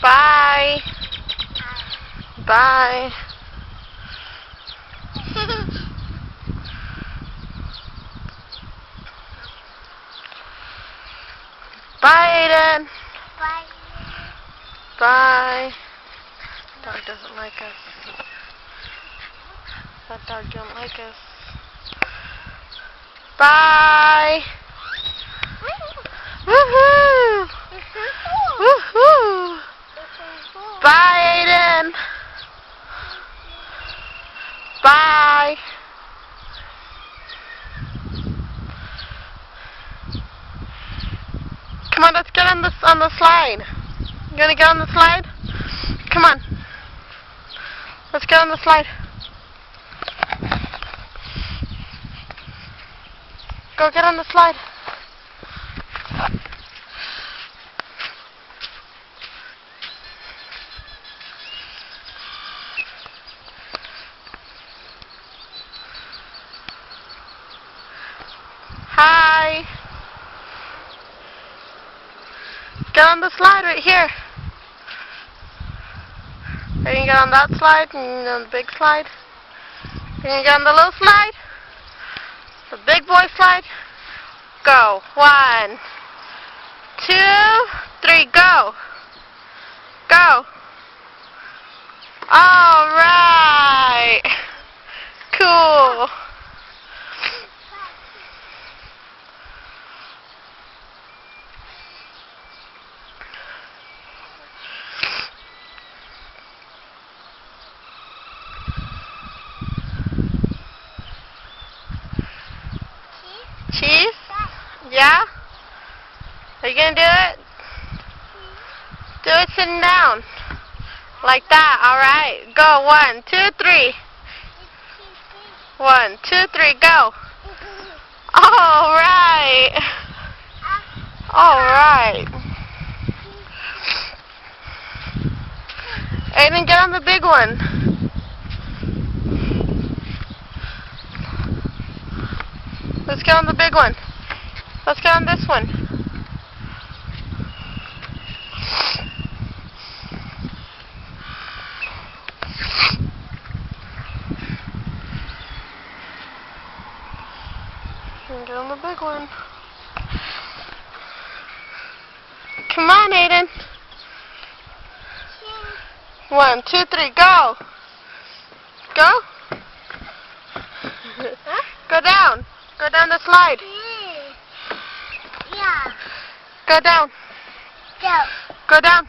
Bye. Bye. Bye, Aiden. Bye. Bye. Dog doesn't like us. That dog don't like us. Bye. Woohoo! Woohoo! Bye, Aiden. Bye. Come on, let's get on the slide. You gonna get on the slide? Come on. Let's get on the slide. Go get on the slide. Hi. Get on the slide right here. Are you gonna get on that slide and on the big slide? Are you gonna get on the little slide? The big boy slide? Go. 1, 2, 3, go. Go. All right. Cool. Cheese? Yeah? Are you gonna do it? Do it sitting down. Like that, alright. Go. 1, 2, 3. 1, 2, 3, go. Alright. Alright. Aiden, get on the big one. Let's get on the big one. Let's get on this one. And get on the big one. Come on, Aiden. 1, 2, 3, go. Go. Go down. Go down the slide. Yeah. Go down. Go. Go down.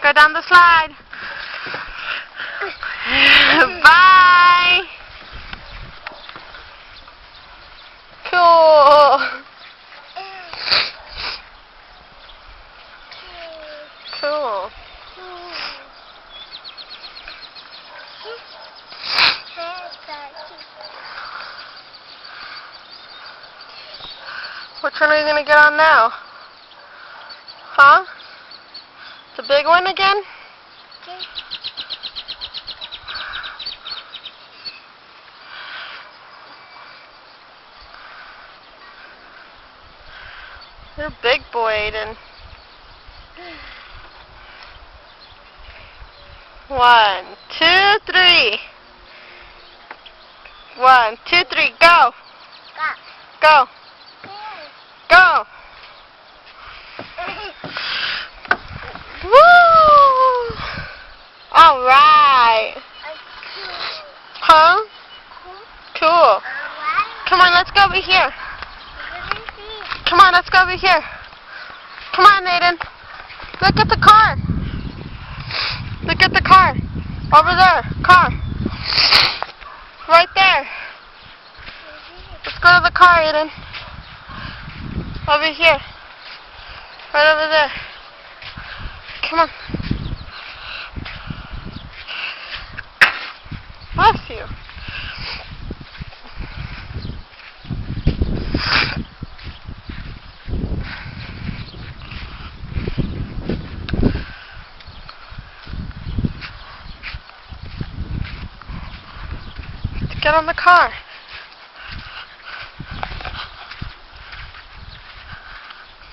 Go down the slide. Bye. Cool. Cool. Which one are you going to get on now? Huh? The big one again? You're a big boy, Aiden. 1, 2, 3. 1, 2, 3, go. Go. Go. Woo! All right. Huh? Cool. Come on, let's go over here. Come on, let's go over here. Come on, Aiden. Look at the car. Look at the car. Over there. Car. Right there. Let's go to the car, Aiden. Over here. Right over there. Come on. Bless you. Get on the car.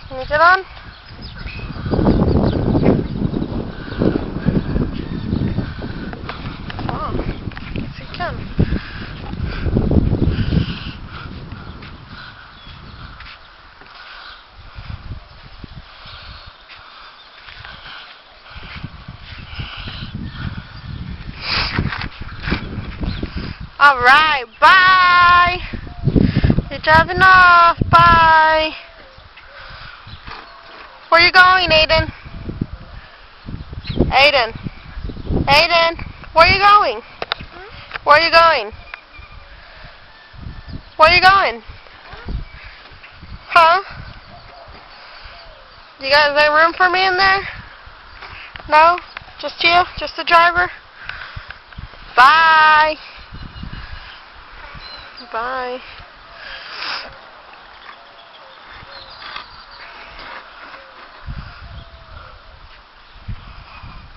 Can you get on? Alright, bye. You're driving off. Bye. Where you going, Aiden? Aiden. Aiden, where are you going? Where are you going? Where are you going? Huh? You guys have room for me in there? No? Just you? Just the driver? Bye. Bye.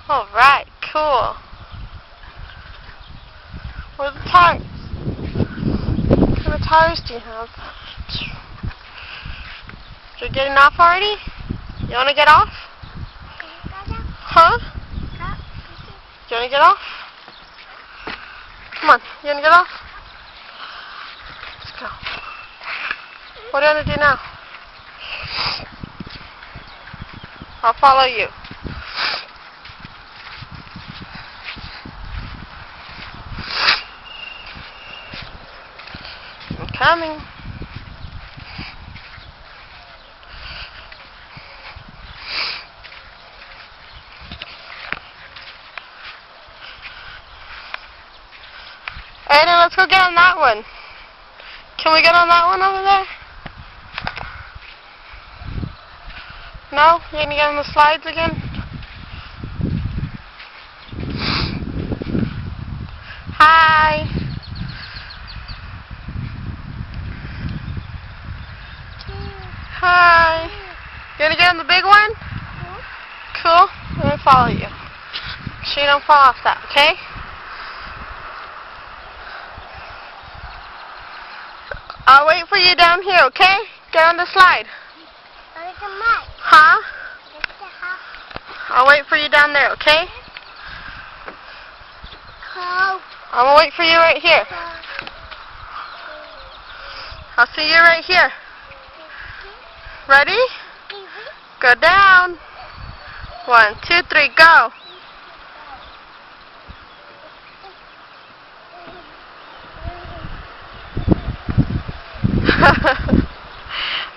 Alright, cool. What are the tires? What kind of tires do you have? You're getting off already? You want to get off? Huh? You want to get off? Come on, you want to get off? Let's go. What do you want to do now? I'll follow you. I'm coming. Aiden, let's go get on that one. Can we get on that one over there? No? You're gonna get on the slides again? Hi. Hi. You gonna get on the big one? Cool. Let me follow you. Make sure you don't fall off that, okay? I'll wait for you down here, okay? Get on the slide. Huh? I'll wait for you down there, okay? I'm gonna wait for you right here. I'll see you right here. Ready? Go down. 1, 2, 3, go.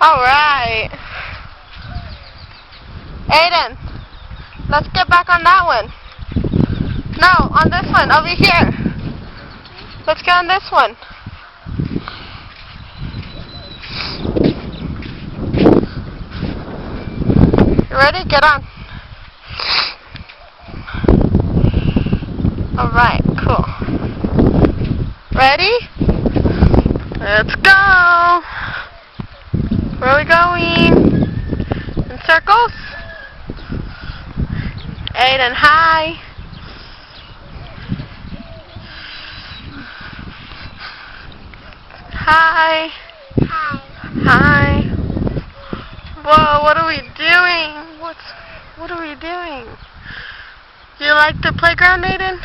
Alright. Aiden, let's get back on that one. No, on this one, over here. Let's get on this one. You ready? Get on. Alright, cool. Ready? Let's go. Where are we going? In circles? Aiden, hi. Hi. Hi. Whoa, what are we doing? What are we doing? You like the playground, Aiden?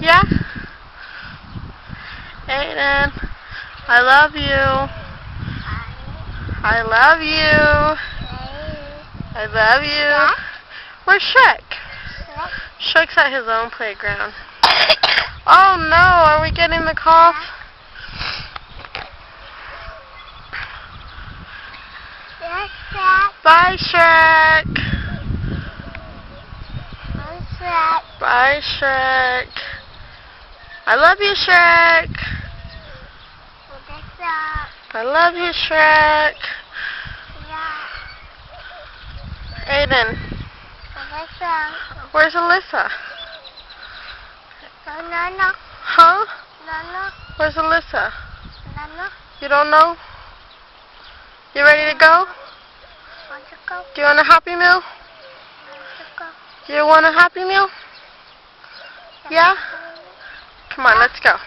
Yeah? Aiden, I love you. I love you. I love you. Where's Shrek? Shrek's at his own playground. Oh no, are we getting the cough? Bye, Shrek. Bye, Shrek. I love you, Shrek. I love you, Shrek. Aiden. Where's Alyssa? Huh? Where's Alyssa? You don't know? You ready to go? Do you want a Happy Meal? Do you want a Happy Meal? Yeah? Come on, let's go.